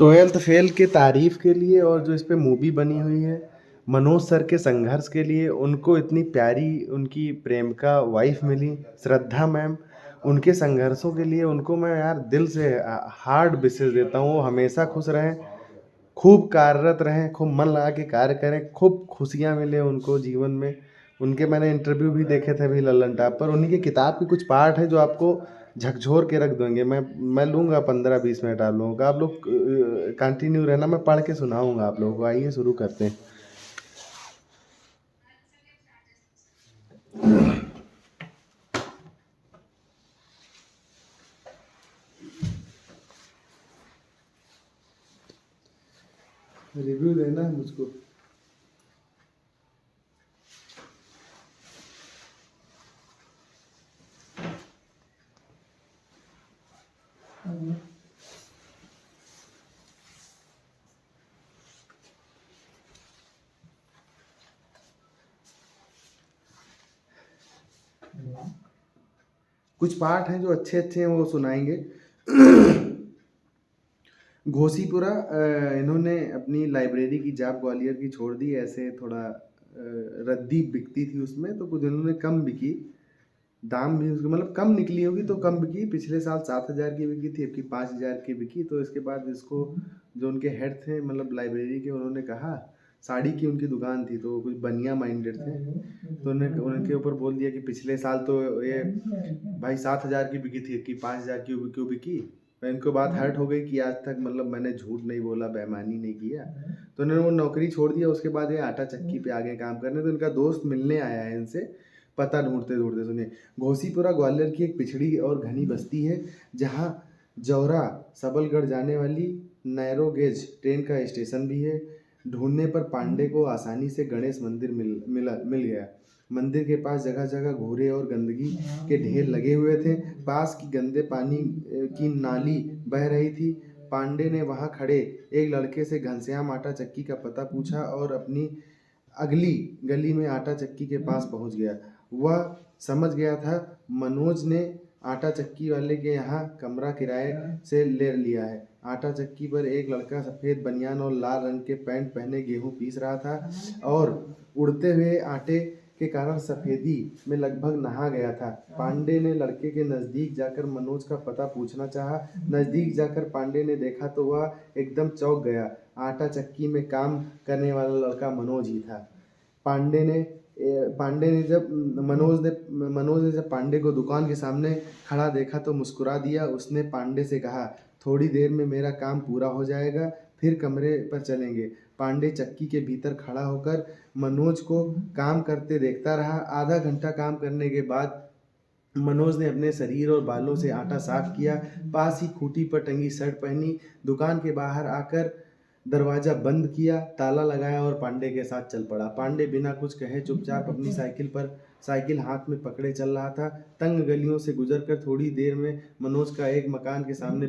Twelfth fail के तारीफ के लिए और जो इस पे मूवी बनी हुई है, मनोज सर के संघर्ष के लिए, उनको इतनी प्यारी उनकी प्रेमिका वाइफ मिली, श्रद्धा मैम, उनके संघर्षों के लिए उनको मैं यार दिल से हार्ड विशेस देता हूँ। वो हमेशा खुश रहें, खूब कार्यरत रहें, खूब मन लगा के कार्य करें, खूब खुशियाँ मिले उनको जीवन में। उनके मैंने इंटरव्यू भी देखे थे अभी लल्लन टॉप पर। उन्हीं की किताब के कुछ पार्ट हैं जो आपको झकझोर के रख देंगे। मैं लूँगा 15-20 मिनट आप लोगों का, आप लोग कंटिन्यू रहना, मैं पढ़ के सुनाऊँगा आप लोगों को। आइए शुरू करते हैं। रिव्यू देना है मुझको। कुछ पार्ट हैं जो अच्छे अच्छे हैं, वो सुनाएंगे। घोसीपुरा इन्होंने अपनी लाइब्रेरी की जॉब ग्वालियर की छोड़ दी। ऐसे थोड़ा रद्दी बिकती थी उसमें, तो कुछ इन्होंने कम बिकी, दाम भी उसके मतलब कम निकली होगी तो कम बिकी। पिछले साल 7,000 की बिकी थी, अब की 5,000 की बिकी। तो इसके बाद इसको जो उनके हेड थे मतलब लाइब्रेरी के, उन्होंने कहा, साड़ी की उनकी दुकान थी तो कुछ बनिया माइंडेड थे, तो उन्हें उनके ऊपर बोल दिया कि पिछले साल तो ये भाई 7,000 की बिकी थी कि 5,000 की क्यों बिकी। तो इनको बात हर्ट हो गई कि आज तक मतलब मैंने झूठ नहीं बोला, बेईमानी नहीं किया। तो उन्होंने वो नौकरी छोड़ दिया। उसके बाद ये आटा चक्की पे आगे काम करने। तो इनका दोस्त मिलने आया है इनसे, पता ढूंढते ढूंढते। सुनिए, घोसीपुरा ग्वालियर की एक पिछड़ी और घनी बस्ती है, जहाँ जौरा सबलगढ़ जाने वाली नैरो गेज ट्रेन का स्टेशन भी है। ढूंढने पर पांडे को आसानी से गणेश मंदिर मिल गया। मंदिर के पास जगह जगह घूरे और गंदगी के ढेर लगे हुए थे। पास की गंदे पानी की नाली बह रही थी। पांडे ने वहां खड़े एक लड़के से घनश्याम आटा चक्की का पता पूछा और अपनी अगली गली में आटा चक्की के पास पहुंच गया। वह समझ गया था मनोज ने आटा चक्की वाले के यहाँ कमरा किराए से ले लिया है। आटा चक्की पर एक लड़का सफ़ेद बनियान और लाल रंग के पैंट पहने गेहूं पीस रहा था और उड़ते हुए आटे के कारण सफ़ेदी में लगभग नहा गया था। पांडे ने लड़के के नज़दीक जाकर मनोज का पता पूछना चाहा। नज़दीक जाकर पांडे ने देखा तो वह एकदम चौंक गया। आटा चक्की में काम करने वाला लड़का मनोज ही था। पांडे ने जब मनोज ने जब पांडे को दुकान के सामने खड़ा देखा तो मुस्कुरा दिया। उसने पांडे से कहा, थोड़ी देर में मेरा काम पूरा हो जाएगा, फिर कमरे पर चलेंगे। पांडे चक्की के भीतर खड़ा होकर मनोज को काम करते देखता रहा। आधा घंटा काम करने के बाद मनोज ने अपने शरीर और बालों से आटा साफ किया, पास ही खूंटी पर टंगी शर्ट पहनी, दुकान के बाहर आकर दरवाजा बंद किया, ताला लगाया और पांडे के साथ चल पड़ा। पांडे बिना कुछ कहे चुपचाप अपनी साइकिल हाथ में पकड़े चल रहा था। तंग गलियों से गुजरकर थोड़ी देर में मनोज एक मकान के सामने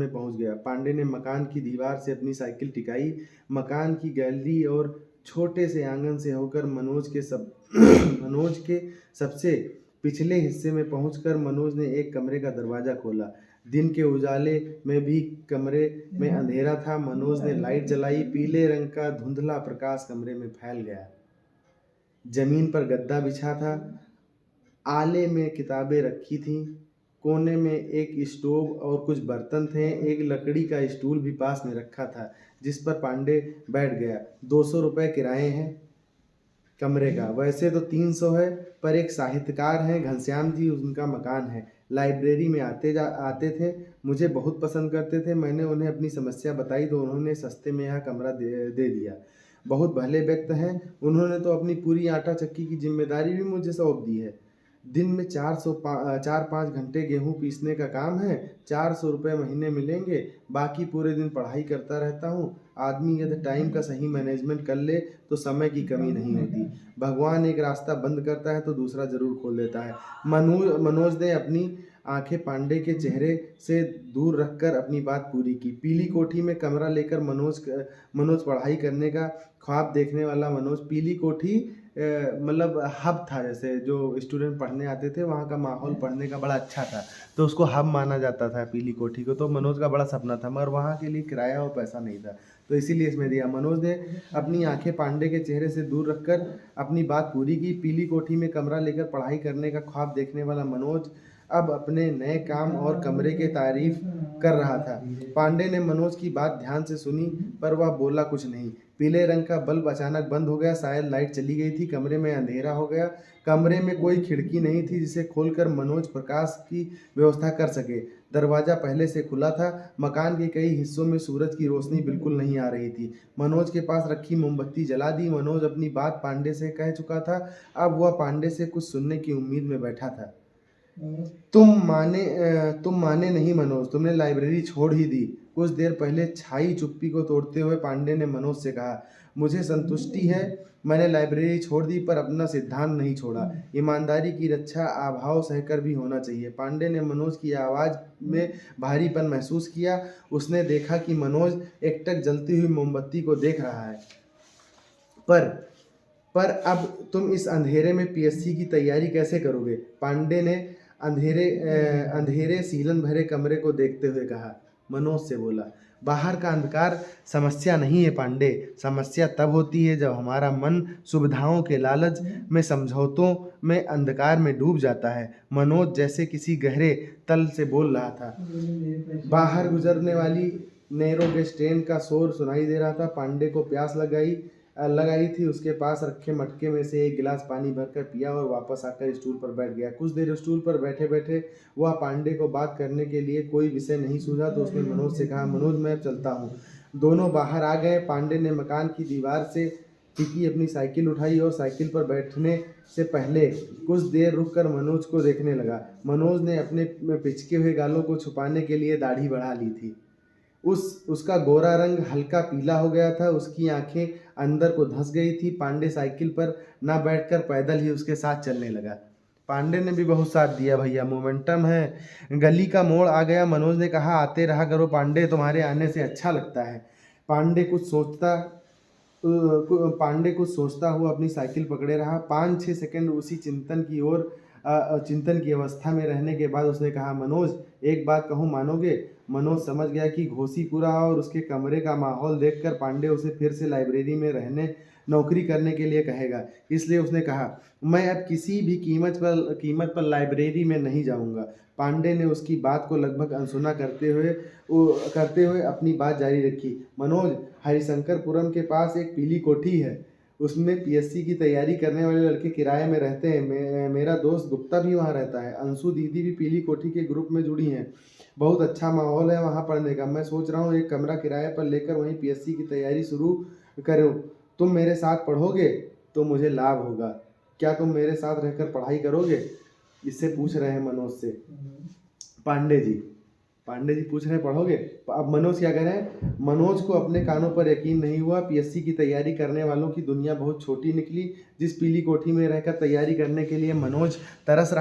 पहुंच गया। पांडे ने मकान की दीवार से अपनी साइकिल टिकाई। मकान की गैलरी और छोटे से आंगन से होकर मनोज के सबसे पिछले हिस्से में पहुंचकर मनोज ने एक कमरे का दरवाजा खोला। दिन के उजाले में भी कमरे में अंधेरा था। मनोज ने लाइट जलाई। पीले रंग का धुंधला प्रकाश कमरे में फैल गया। जमीन पर गद्दा बिछा था, आले में किताबें रखी थीं। कोने में एक स्टोव और कुछ बर्तन थे। एक लकड़ी का स्टूल भी पास में रखा था, जिस पर पांडे बैठ गया। 200 रुपये किराए हैं कमरे का। वैसे तो 300 है, पर एक साहित्यकार हैं घनश्याम जी, उनका मकान है। लाइब्रेरी में आते थे, मुझे बहुत पसंद करते थे। मैंने उन्हें अपनी समस्या बताई तो उन्होंने सस्ते में यह कमरा दे दिया। बहुत भले व्यक्ति हैं। उन्होंने तो अपनी पूरी आटा चक्की की जिम्मेदारी भी मुझे सौंप दी है। दिन में 4-5 घंटे गेहूं पीसने का काम है। 400 रुपये महीने मिलेंगे। बाकी पूरे दिन पढ़ाई करता रहता हूँ। आदमी यदि टाइम का सही मैनेजमेंट कर ले तो समय की कमी नहीं होती। भगवान एक रास्ता बंद करता है तो दूसरा जरूर खोल देता है। मनोज ने अपनी आंखें पांडे के चेहरे से दूर रखकर अपनी बात पूरी की। पीली कोठी में कमरा लेकर मनोज पढ़ाई करने का ख्वाब देखने वाला मनोज पीली कोठी मतलब हब था, जैसे जो स्टूडेंट पढ़ने आते थे वहाँ का माहौल पढ़ने का बड़ा अच्छा था, तो उसको हब माना जाता था पीली कोठी को। तो मनोज का बड़ा सपना था, मगर वहाँ के लिए किराया और पैसा नहीं था, तो इसीलिए इसमें दिया। मनोज ने अपनी आंखें पांडे के चेहरे से दूर रखकर अपनी बात पूरी की। पीली कोठी में कमरा लेकर पढ़ाई करने का ख्वाब देखने वाला मनोज अब अपने नए काम और कमरे के तारीफ कर रहा था। पांडे ने मनोज की बात ध्यान से सुनी, पर वह बोला कुछ नहीं। पीले रंग का बल्ब अचानक बंद हो गया, शायद लाइट चली गई थी, कमरे में अंधेरा हो गया। कमरे में कोई खिड़की नहीं थी जिसे खोलकर मनोज प्रकाश की व्यवस्था कर सके। दरवाजा पहले से खुला था। मकान के कई हिस्सों में सूरज की रोशनी बिल्कुल नहीं आ रही थी। मनोज के पास रखी मोमबत्ती जला दी। मनोज अपनी बात पांडे से कह चुका था, अब वह पांडे से कुछ सुनने की उम्मीद में बैठा था। तुम माने नहीं मनोज, तुमने लाइब्रेरी छोड़ ही दी। कुछ देर पहले छाई चुप्पी को तोड़ते हुए पांडे ने मनोज से कहा, मुझे संतुष्टि है मैंने लाइब्रेरी छोड़ दी, पर अपना सिद्धांत नहीं छोड़ा। ईमानदारी की रक्षा अभाव सहकर भी होना चाहिए। पांडे ने मनोज की आवाज़ में भारीपन महसूस किया। उसने देखा कि मनोज एकटक जलती हुई मोमबत्ती को देख रहा है। पर पर अब तुम इस अंधेरे में पीएससी की तैयारी कैसे करोगे? पांडे ने अंधेरे सीलन भरे कमरे को देखते हुए कहा। मनोज से बोला, बाहर का अंधकार समस्या नहीं है पांडे, समस्या तब होती है जब हमारा मन सुविधाओं के लालच में, समझौतों में, अंधकार में डूब जाता है। मनोज जैसे किसी गहरे तल से बोल रहा था। बाहर गुजरने वाली नैरो गेज ट्रेन का शोर सुनाई दे रहा था। पांडे को प्यास लगाई थी। उसके पास रखे मटके में से एक गिलास पानी भरकर पिया और वापस आकर स्टूल पर बैठ गया। कुछ देर स्टूल पर बैठे बैठे वह पांडे को बात करने के लिए कोई विषय नहीं सूझा, तो उसने मनोज से कहा, मनोज मैं चलता हूँ। दोनों बाहर आ गए। पांडे ने मकान की दीवार से टिकी अपनी साइकिल उठाई और साइकिल पर बैठने से पहले कुछ देर रुककर मनोज को देखने लगा। मनोज ने अपने पिचके हुए गालों को छुपाने के लिए दाढ़ी बढ़ा ली थी। उसका गोरा रंग हल्का पीला हो गया था। उसकी आंखें अंदर को धंस गई थी। पांडे साइकिल पर ना बैठकर पैदल ही उसके साथ चलने लगा। पांडे ने भी बहुत साथ दिया, भैया मोमेंटम है। गली का मोड़ आ गया। मनोज ने कहा, आते रहा करो पांडे, तुम्हारे आने से अच्छा लगता है। पांडे कुछ सोचता हुआ अपनी साइकिल पकड़े रहा। 5-6 सेकंड उसी चिंतन की अवस्था में रहने के बाद उसने कहा, मनोज एक बात कहूँ, मानोगे? मनोज समझ गया कि घोसीपुरा और उसके कमरे का माहौल देखकर पांडे उसे फिर से लाइब्रेरी में नौकरी करने के लिए कहेगा, इसलिए उसने कहा, मैं अब किसी भी कीमत पर लाइब्रेरी में नहीं जाऊंगा। पांडे ने उसकी बात को लगभग अनसुना करते हुए अपनी बात जारी रखी। मनोज, हरिशंकरपुरम के पास एक पीली कोठी है, उसमें पीएससी की तैयारी करने वाले लड़के किराए में रहते हैं। मेरा दोस्त गुप्ता भी वहाँ रहता है। अंशु दीदी भी पीली कोठी के ग्रुप में जुड़ी हैं। बहुत अच्छा माहौल है वहाँ पढ़ने का। मैं सोच रहा हूँ एक कमरा किराए पर लेकर वहीं पीएससी की तैयारी शुरू करूँ। तुम मेरे साथ पढ़ोगे तो मुझे लाभ होगा। क्या तुम मेरे साथ रहकर पढ़ाई करोगे? इससे पूछ रहे हैं मनोज से। पांडे जी पूछ रहे हैं, पढ़ोगे? अब मनोज क्या कह रहे हैं? मनोज को अपने कानों पर यकीन नहीं हुआ। पीएससी की तैयारी करने वालों की दुनिया बहुत छोटी निकली। जिस पीली कोठी में रहकर तैयारी करने के लिए मनोज तरस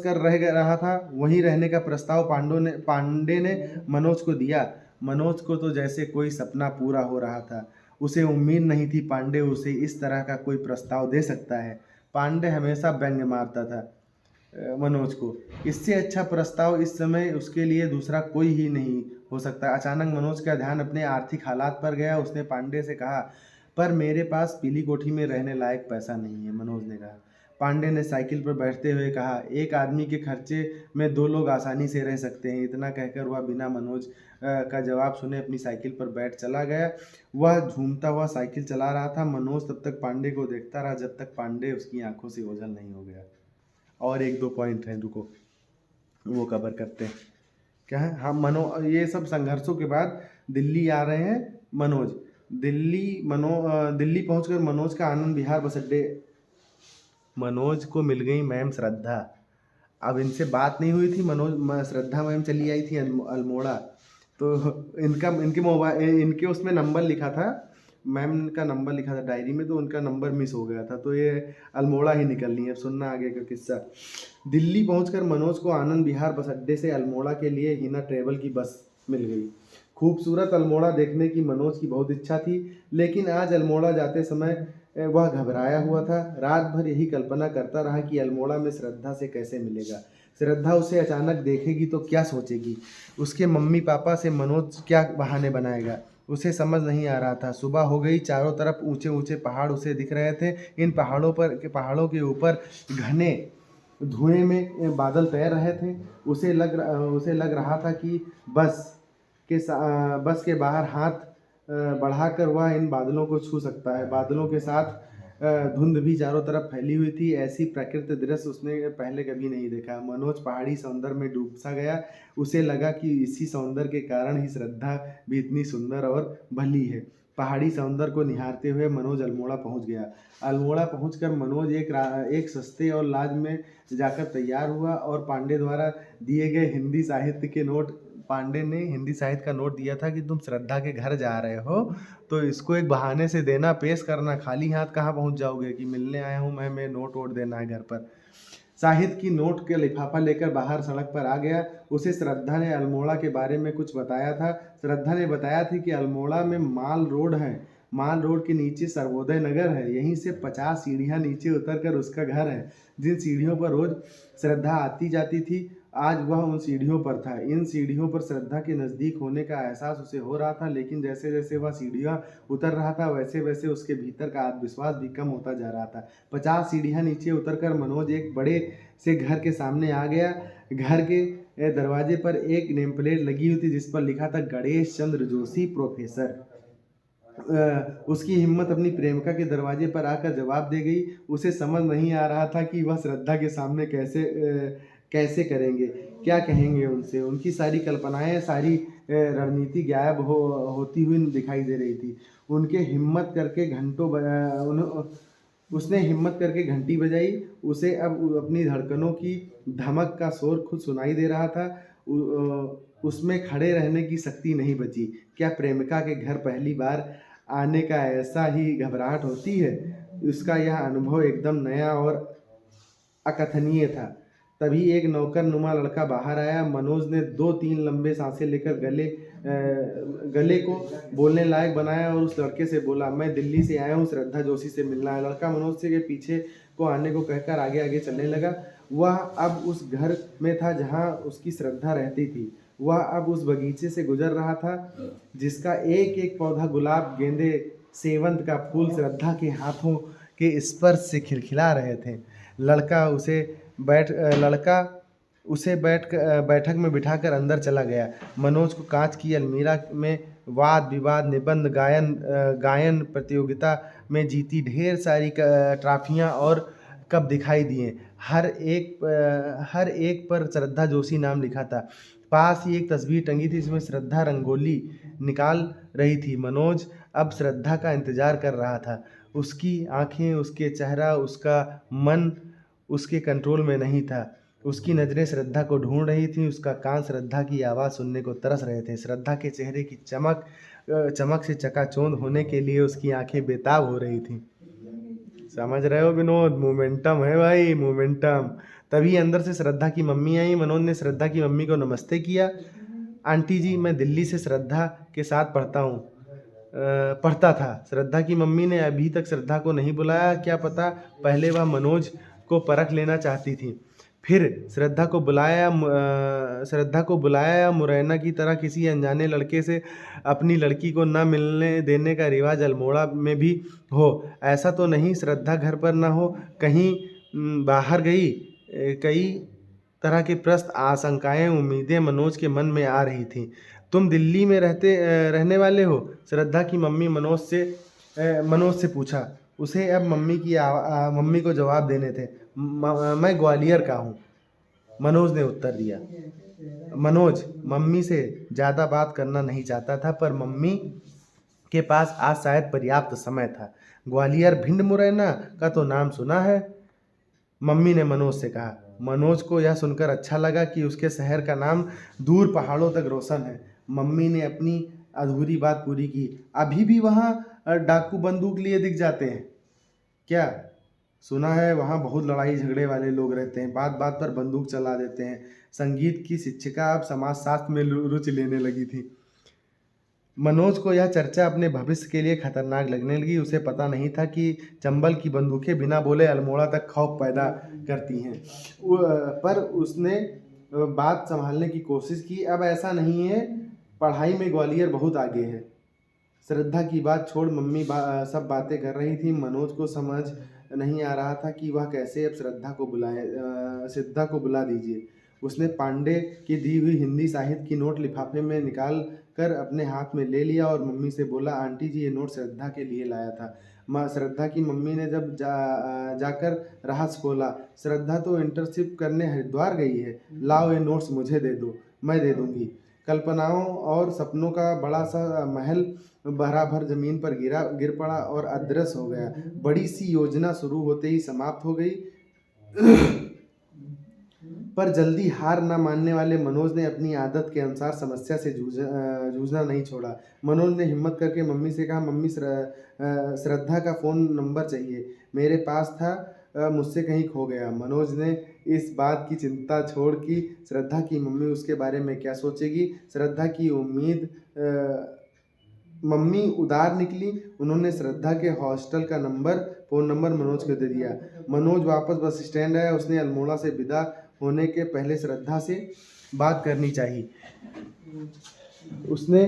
कर रह रहा था, वहीं रहने का प्रस्ताव पांडे ने मनोज को दिया। मनोज को तो जैसे कोई सपना पूरा हो रहा था। उसे उम्मीद नहीं थी पांडे उसे इस तरह का कोई प्रस्ताव दे सकता है। पांडे हमेशा व्यंग्य मारता था मनोज को। इससे अच्छा प्रस्ताव इस समय उसके लिए दूसरा कोई ही नहीं हो सकता। अचानक मनोज का ध्यान अपने आर्थिक हालात पर गया। उसने पांडे से कहा, पर मेरे पास पीली कोठी में रहने लायक पैसा नहीं है। मनोज ने कहा। पांडे ने साइकिल पर बैठते हुए कहा, एक आदमी के खर्चे में 2 लोग आसानी से रह सकते हैं। इतना कहकर वह बिना मनोज का जवाब सुने अपनी साइकिल पर बैठ चला गया। वह झूमता हुआ साइकिल चला रहा था। मनोज तब तक पांडे को देखता रहा जब तक पांडे उसकी आंखों से ओझल नहीं हो गया। और 1-2 पॉइंट हैं, रुको वो कवर करते हैं। क्या है? हाँ, ये सब संघर्षों के बाद दिल्ली आ रहे हैं मनोज। दिल्ली पहुंचकर मनोज का आनंद विहार बस अड्डे। मनोज को मिल गई मैम श्रद्धा। अब इनसे बात नहीं हुई थी। श्रद्धा मैम चली आई थी अल्मोड़ा। तो इनके उसमें नंबर लिखा था, मैम का नंबर लिखा था डायरी में, तो उनका नंबर मिस हो गया था। तो ये अल्मोड़ा ही निकलनी है। सुनना आगे का किस्सा। दिल्ली पहुंचकर मनोज को आनंद विहार बस अड्डे से अल्मोड़ा के लिए हिना ट्रेवल की बस मिल गई। खूबसूरत अल्मोड़ा देखने की मनोज की बहुत इच्छा थी, लेकिन आज अल्मोड़ा जाते समय वह घबराया हुआ था। रात भर यही कल्पना करता रहा कि अल्मोड़ा में श्रद्धा से कैसे मिलेगा। श्रद्धा उसे अचानक देखेगी तो क्या सोचेगी, उसके मम्मी पापा से मनोज क्या बहाने बनाएगा, उसे समझ नहीं आ रहा था। सुबह हो गई, चारों तरफ ऊंचे ऊंचे पहाड़ उसे दिख रहे थे। इन पहाड़ों के ऊपर घने धुएं में बादल तैर रहे थे। उसे लग रहा था कि बस के बाहर हाथ बढ़ाकर वह इन बादलों को छू सकता है। बादलों के साथ धुंध भी चारों तरफ फैली हुई थी। ऐसी प्राकृतिक दृश्य उसने पहले कभी नहीं देखा। मनोज पहाड़ी सौंदर्य में डूब सा गया। उसे लगा कि इसी सौंदर्य के कारण ही श्रद्धा भी इतनी सुंदर और भली है। पहाड़ी सौंदर्य को निहारते हुए मनोज अल्मोड़ा पहुंच गया। अल्मोड़ा पहुंचकर मनोज एक सस्ते और लॉज में जाकर तैयार हुआ और पांडे द्वारा दिए गए हिंदी साहित्य के नोट, पांडे ने हिंदी साहित्य का नोट दिया था कि तुम श्रद्धा के घर जा रहे हो तो इसको एक बहाने से देना, पेश करना। खाली हाथ कहाँ पहुंच जाओगे कि मिलने आया हूँ मैं नोट वोट देना है घर पर। साहित्य की नोट के लिफाफा लेकर बाहर सड़क पर आ गया। उसे श्रद्धा ने अल्मोड़ा के बारे में कुछ बताया था। श्रद्धा ने बताया था कि अल्मोड़ा में माल रोड है, माल रोड के नीचे सर्वोदय नगर है, यहीं से 50 सीढ़ियाँ नीचे उतरकर उसका घर है। जिन सीढ़ियों पर रोज श्रद्धा आती जाती थी, आज वह उन सीढ़ियों पर था। इन सीढ़ियों पर श्रद्धा के नज़दीक होने का एहसास उसे हो रहा था, लेकिन जैसे जैसे वह सीढ़ियाँ उतर रहा था वैसे वैसे उसके भीतर का आत्मविश्वास भी कम होता जा रहा था। 50 सीढ़ियाँ नीचे उतरकर मनोज एक बड़े से घर के सामने आ गया। घर के दरवाजे पर एक नेम प्लेट लगी हुई थी जिस पर लिखा था गणेश चंद्र जोशी प्रोफेसर। उसकी हिम्मत अपनी प्रेमिका के दरवाजे पर आकर जवाब दे गई। उसे समझ नहीं आ रहा था कि वह श्रद्धा के सामने कैसे करेंगे, क्या कहेंगे उनसे। उनकी सारी कल्पनाएं, सारी रणनीति गायब होती हुई दिखाई दे रही थी। उसने हिम्मत करके घंटी बजाई। उसे अब अपनी धड़कनों की धमक का शोर खुद सुनाई दे रहा था। उसमें खड़े रहने की शक्ति नहीं बची। क्या प्रेमिका के घर पहली बार आने का ऐसा ही घबराहट होती है? उसका यह अनुभव एकदम नया और अकथनीय था। तभी एक नौकरनुमा लड़का बाहर आया। मनोज ने 2-3 लंबे सांसें लेकर गले को बोलने लायक बनाया और उस लड़के से बोला, मैं दिल्ली से आया हूँ, श्रद्धा जोशी से मिलना है। लड़का मनोज से के पीछे को आने को कहकर आगे आगे चलने लगा। वह अब उस घर में था जहाँ उसकी श्रद्धा रहती थी। वह अब उस बगीचे से गुजर रहा था जिसका एक एक पौधा, गुलाब, गेंदे, सेवंत का फूल श्रद्धा के हाथों के स्पर्श से खिलखिला रहे थे। लड़का उसे बैठक में बिठाकर अंदर चला गया। मनोज को कांच की अलमीरा में वाद विवाद, निबंध, गायन प्रतियोगिता में जीती ढेर सारी ट्रॉफियां और कप दिखाई दिए। हर एक पर श्रद्धा जोशी नाम लिखा था। पास ही एक तस्वीर टंगी थी जिसमें श्रद्धा रंगोली निकाल रही थी। मनोज अब श्रद्धा का इंतजार कर रहा था। उसकी आंखें, उसके चेहरा, उसका मन उसके कंट्रोल में नहीं था। उसकी नज़रें श्रद्धा को ढूंढ रही थीं, उसका कान श्रद्धा की आवाज़ सुनने को तरस रहे थे। श्रद्धा के चेहरे की चमक से चकाचौंध होने के लिए उसकी आंखें बेताब हो रही थीं। समझ रहे हो विनोद? मोमेंटम है भाई, मोमेंटम। तभी अंदर से श्रद्धा की मम्मी आई। मनोज ने श्रद्धा की मम्मी को नमस्ते किया। आंटी जी, मैं दिल्ली से श्रद्धा के साथ पढ़ता था। श्रद्धा की मम्मी ने अभी तक श्रद्धा को नहीं बुलाया। क्या पता पहले वह मनोज को परख लेना चाहती थी। फिर श्रद्धा को बुलाया। मुरैना की तरह किसी अनजाने लड़के से अपनी लड़की को न मिलने देने का रिवाज अल्मोड़ा में भी हो, ऐसा तो नहीं श्रद्धा घर पर न हो, कहीं बाहर गई? कई तरह के प्रश्न, आशंकाएं, उम्मीदें मनोज के मन में आ रही थीं। तुम दिल्ली में रहने वाले हो? श्रद्धा की मम्मी मनोज से पूछा। उसे अब मम्मी को जवाब देने थे। मैं ग्वालियर का हूँ, मनोज ने उत्तर दिया। मनोज मम्मी से ज़्यादा बात करना नहीं चाहता था, पर मम्मी के पास आज शायद पर्याप्त समय था। ग्वालियर, भिंड, मुरैना का तो नाम सुना है, मम्मी ने मनोज से कहा। मनोज को यह सुनकर अच्छा लगा कि उसके शहर का नाम दूर पहाड़ों तक रोशन है। मम्मी ने अपनी अधूरी बात पूरी की। अभी भी वहाँ डाकू बंदूक लिए दिख जाते हैं क्या? सुना है वहाँ बहुत लड़ाई झगड़े वाले लोग रहते हैं, बात बात पर बंदूक चला देते हैं। संगीत की शिक्षिका अब समाजशास्त्र में रुचि लेने लगी थी। मनोज को यह चर्चा अपने भविष्य के लिए खतरनाक लगने लगी। उसे पता नहीं था कि चंबल की बंदूकें बिना बोले अल्मोड़ा तक खौफ पैदा करती हैं। पर उसने बात संभालने की कोशिश की। अब ऐसा नहीं है, पढ़ाई में ग्वालियर बहुत आगे है। श्रद्धा की बात छोड़, मम्मी सब बातें कर रही थी। मनोज को समझ नहीं आ रहा था कि वह कैसे अब श्रद्धा को बुला दीजिए। उसने पांडे की दी हुई हिंदी साहित्य की नोट लिफाफे में निकाल कर अपने हाथ में ले लिया और मम्मी से बोला, आंटी जी ये नोट श्रद्धा के लिए लाया था। श्रद्धा की मम्मी ने जब जाकर रहस्य खोला, श्रद्धा तो इंटर्नशिप करने हरिद्वार गई है। लाओ ये नोट्स मुझे दे दो, मैं दे दूंगी। कल्पनाओं और सपनों का बड़ा सा महल बराबर जमीन पर गिर पड़ा और अदृश्य हो गया। बड़ी सी योजना शुरू होते ही समाप्त हो गई। पर जल्दी हार न मानने वाले मनोज ने अपनी आदत के अनुसार समस्या से जूझना नहीं छोड़ा। मनोज ने हिम्मत करके मम्मी से कहा, मम्मी श्रद्धा का फ़ोन नंबर चाहिए, मेरे पास था, मुझसे कहीं खो गया। मनोज ने इस बात की चिंता छोड़ कि श्रद्धा की मम्मी उसके बारे में क्या सोचेगी। श्रद्धा की मम्मी उदार निकली। उन्होंने श्रद्धा के हॉस्टल का फ़ोन नंबर मनोज को दे दिया। मनोज वापस बस स्टैंड आया। उसने अल्मोड़ा से विदा होने के पहले श्रद्धा से बात करनी चाहिए। उसने